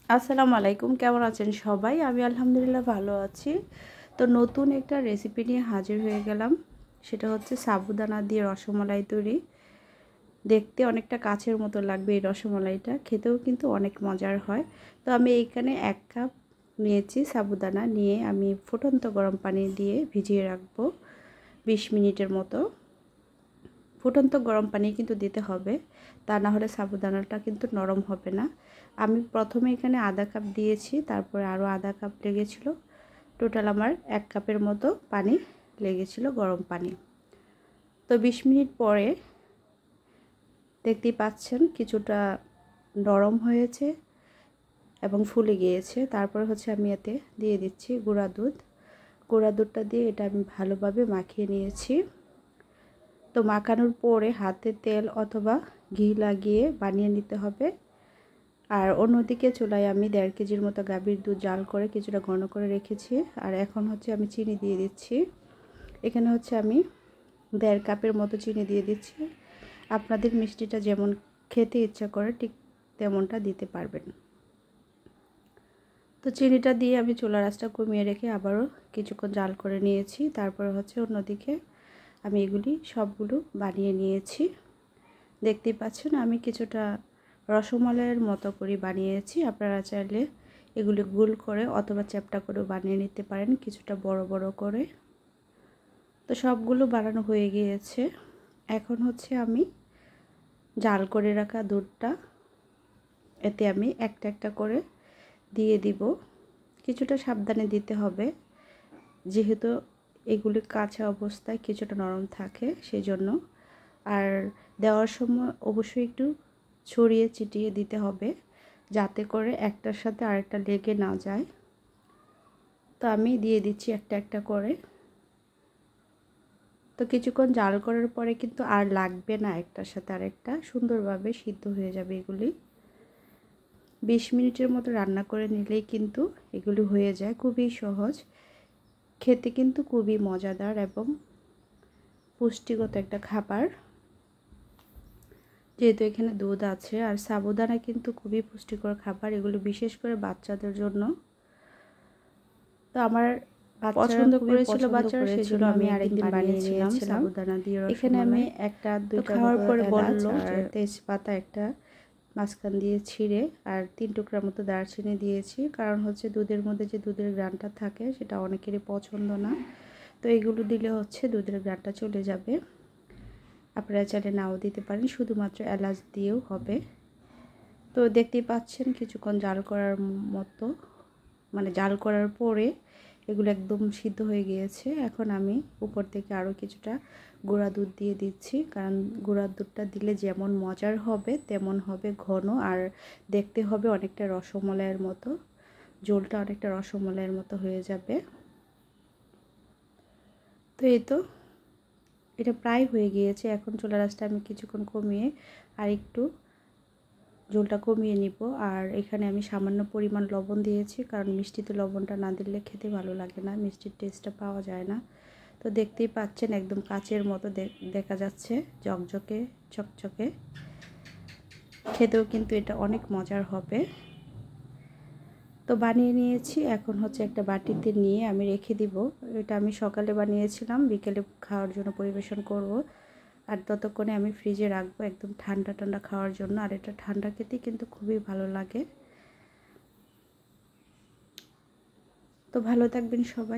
আসসালামু আলাইকুম, কেমন আছেন সবাই? আমি আলহামদুলিল্লাহ ভালো আছি। তো নতুন একটা রেসিপি নিয়ে হাজির হয়ে গেলাম। সেটা হচ্ছে সাবুদানা দিয়ে রসমালাই তৈরি। দেখতে অনেকটা কাচের মতো লাগবে এই রসমালাইটা, খেতেও কিন্তু অনেক মজার হয়। তো আমি এইখানে 1 কাপ নিয়েছি সাবুদানা, নিয়ে আমি ফুটন্ত গরম পানি দিয়ে ভিজিয়ে রাখবো 20 মিনিটের মতো। ফুটন্ত গরম পানি কিন্তু দিতে হবে, তা না হলে সাবুদানাটা কিন্তু নরম হবে না। আমি প্রথমে এখানে আধা কাপ দিয়েছি, তারপরে আরও আধা কাপ লেগেছিল। টোটাল আমার 1 কাপের মতো পানি লেগেছিল, গরম পানি। তো 20 মিনিট পরে দেখতেই পাচ্ছেন কিছুটা নরম হয়েছে এবং ফুলে গিয়েছে। তারপরে হচ্ছে আমি এতে দিয়ে দিচ্ছি গুঁড়া দুধ। গুঁড়া দুধটা দিয়ে এটা আমি ভালোভাবে মাখিয়ে নিয়েছি। তো মাখানোর পরে হাতে তেল অথবা ঘি লাগিয়ে বানিয়ে নিতে হবে। আর অন্যদিকে চুলায় আমি 1.5 কেজির মতো গাভীর দুধ জাল করে কিছুটা ঘন করে রেখেছি। আর এখন হচ্ছে আমি চিনি দিয়ে দিচ্ছি। এখানে হচ্ছে আমি 1.5 কাপের মতো চিনি দিয়ে দিচ্ছি। আপনাদের মিষ্টিটা যেমন খেতে ইচ্ছা করে ঠিক তেমনটা দিতে পারবেন। তো চিনিটা দিয়ে আমি চুলার আঁচটা কমিয়ে রেখে আবারও কিছুক্ষণ জাল করে নিয়েছি। তারপরে হচ্ছে অন্যদিকে আমি এগুলি সবগুলো বানিয়ে নিয়েছি। দেখতেই পাচ্ছেন আমি কিছুটা রসমালাইয়ের মতো করে বানিয়েছি। আপনারা চাইলে এগুলি গোল করে অথবা চ্যাপ্টা করে বানিয়ে নিতে পারেন, কিছুটা বড় বড় করে। তো সবগুলো বানানো হয়ে গিয়েছে। এখন হচ্ছে আমি জাল করে রাখা দুধটা এতে আমি একটা একটা করে দিয়ে দিব। কিছুটা সাবধানে দিতে হবে, যেহেতু এগুলি কাঁচা অবস্থায় কিছুটা নরম থাকে সেই জন্য। আর দেওয়ার সময় অবশ্যই একটু ছড়িয়ে ছিটিয়ে দিতে হবে, যাতে করে একটার সাথে আরেকটা লেগে না যায়। তো আমি দিয়ে দিচ্ছি একটা একটা করে। তো কিছুক্ষণ জাল করার পরে কিন্তু আর লাগবে না একটার সাথে আরেকটা, সুন্দরভাবে সিদ্ধ হয়ে যাবে এগুলি। 20 মিনিটের মতো রান্না করে নিলেই কিন্তু এগুলি হয়ে যায়। খুবই সহজ, খেতে কিন্তু খুবই মজাদার এবং পুষ্টিগত একটা খাবার। যেহেতু এখানে দুধ আছে আর সাবুদানা কিন্তু খুবই পুষ্টিকর খাবার, এগুলো বিশেষ করে বাচ্চাদের জন্য। তো আমার পছন্দ করেছিল বাচ্চারা, সেজন্য আমি আরেকদিন বানিয়েছিলাম সাবুদানা দিয়ে রসমালাই। এখানে আমি একটা দুইটা খাওয়ার পরে বলল যে তেজপাতা একটা মাঝখান দিয়ে ছিঁড়ে আর 3 টুকরার মতো দারচিনি দিয়েছি, কারণ হচ্ছে দুধের মধ্যে যে দুধের গ্রানটা থাকে সেটা অনেকেরই পছন্দ না। তো এগুলো দিলে হচ্ছে দুধের গ্রানটা চলে যাবে। আপনারা চাইলে নাও দিতে পারেন, শুধুমাত্র এলাচ দিয়েও হবে। তো দেখতেই পাচ্ছেন কিছুক্ষণ জাল করার মতো, মানে জাল করার পরে এগুলো একদম সিদ্ধ হয়ে গিয়েছে। এখন আমি উপর থেকে আরও কিছুটা গুঁড়া দুধ দিয়ে দিচ্ছি, কারণ গুঁড়া দুধটা দিলে যেমন মজার হবে তেমন হবে ঘন, আর দেখতে হবে অনেকটা রসমালাইয়ের মতো, ঝোলটা অনেকটা রসমালাইয়ের মতো হয়ে যাবে। তো এই তো এটা প্রায় হয়ে গিয়েছে। এখন চুলার আঁচটা আমি কিছুক্ষণ কমিয়ে আর একটু ঝোলটা কমিয়ে নিব। আর এখানে আমি সামান্য পরিমাণ লবণ দিয়েছি, কারণ মিষ্টিতে লবণটা না দিলে খেতে ভালো লাগে না, মিষ্টির টেস্টটা পাওয়া যায় না। তো দেখতেই পাচ্ছেন একদম কাচের মতো দেখা যাচ্ছে, ঝকঝকে চকচকে। খেতেও কিন্তু এটা অনেক মজার হবে। তো বানিয়ে নিয়েছি, এখন হচ্ছে একটা বাটিতে নিয়ে আমি রেখে দিব। এটা আমি সকালে বানিয়েছিলাম, বিকেলে খাওয়ার জন্য পরিবেশন করব। আর ততক্ষণে আমি ফ্রিজে রাখবো একদম ঠান্ডা ঠান্ডা খাওয়ার জন্য। আর এটা ঠান্ডা খেতে কিন্তু খুবই ভালো লাগে। তো ভালো থাকবেন সবাই।